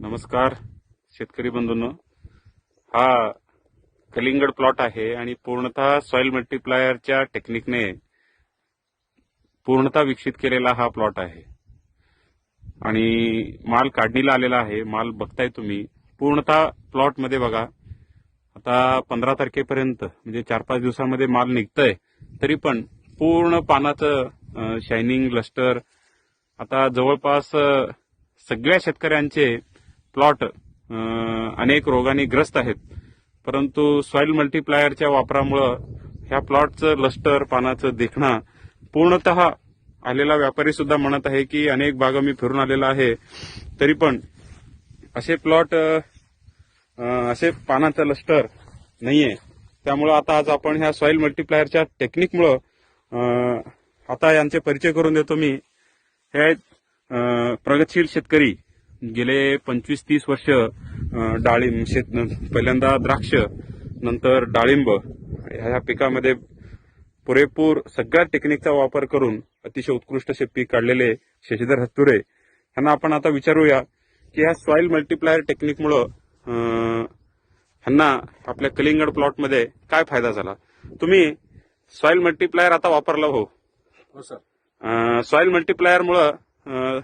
नमस्कार शेतकरी बंधूंनो, हा कलिंगड प्लॉट आहे आणि पूर्णतः सॉइल मल्टीप्लायरच्या टेक्निकने पूर्णतः विकसित केलेला हा प्लॉट आहे आणि माल काढणीला आलेला आहे. माल बघताय तुम्ही पूर्णतः प्लॉट मध्ये बघा. आता 15 तारखेपर्यंत म्हणजे 4-5 दिवसांमध्ये माल निघतोय, तरी पण पूर्ण पानाचं शायनिंग लस्टर. आता जवळपास सगळ्या शेतकऱ्यांचे प्लॉट अनेक रोगांनी ग्रस्त आहेत, परंतु सॉइल मल्टीप्लायरच्या वापरामुळं ह्या प्लॉटचं लस्टर पानाचं देखणं पूर्णतः आलेला व्यापारी सुद्धा म्हणत आहे की अनेक बागा मी फिरून आलेला आहे, तरी पण असे प्लॉट असे पानाचं लस्टर नाहीये. त्यामुळं आता आज आपण ह्या सॉइल मल्टीप्लायरच्या टेक्निकमुळं आता यांचे परिचय करून देतो मी. हे आहेत प्रगतशील शेतकरी. गेले 25-30 वर्ष डाळिंब पहिल्यांदा द्राक्ष, नंतर डाळिंब ह्या पिकामध्ये पुरेपूर सगळ्या टेक्निकचा वापर करून अतिशय उत्कृष्ट असे पीक काढलेले शशीधर हत्तुरे ह्यांना आपण आता विचारूया की ह्या सॉइल मल्टीप्लायर टेक्निकमुळं ह्यांना आपल्या कलिंगड प्लॉटमध्ये काय फायदा झाला. तुम्ही सॉइल मल्टीप्लायर आता वापरला हो? हो सर. सॉइल मल्टीप्लायरमुळं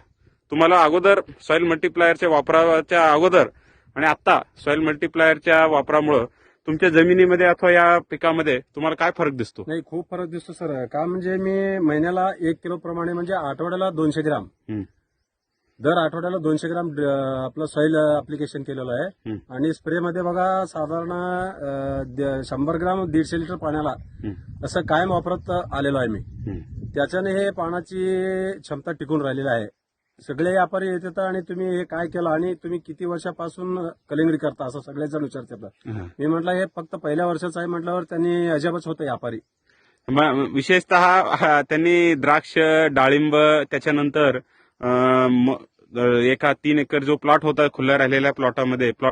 तुम्हाला अगोदर सॉइल मल्टीप्लायरच्या वापराच्या अगोदर आणि आता सॉइल मल्टीप्लायरच्या वापरामुळं तुमच्या जमिनीमध्ये अथवा या पिकामध्ये तुम्हाला काय फरक दिसतो? नाही, खूप फरक दिसतो सर. का म्हणजे मी महिन्याला 1 किलो प्रमाणे म्हणजे आठवड्याला 200 ग्राम, दर आठवड्याला 200 ग्राम आपलं सॉइल अप्लिकेशन केलेलं आहे. आणि स्प्रे मध्ये बघा साधारण 100 ग्राम 150 लिटर पाण्याला असं कायम वापरत आलेलो आहे मी. त्याच्याने हे पाण्याची क्षमता टिकून राहिलेली आहे. सगळे व्यापारी येतात आणि तुम्ही हे काय केलं आणि तुम्ही किती वर्षापासून कलिंगडी करता असं सगळेच जण विचारतात. मी म्हटलं हे फक्त पहिल्या वर्षाचं आहे म्हटल्यावर त्यांनी अजबच होतं व्यापारी. विशेषतः त्यांनी द्राक्ष, डाळिंब, त्याच्यानंतर एका 3 एकर जो प्लॉट होता खुल्या राहिलेल्या प्लॉटामध्ये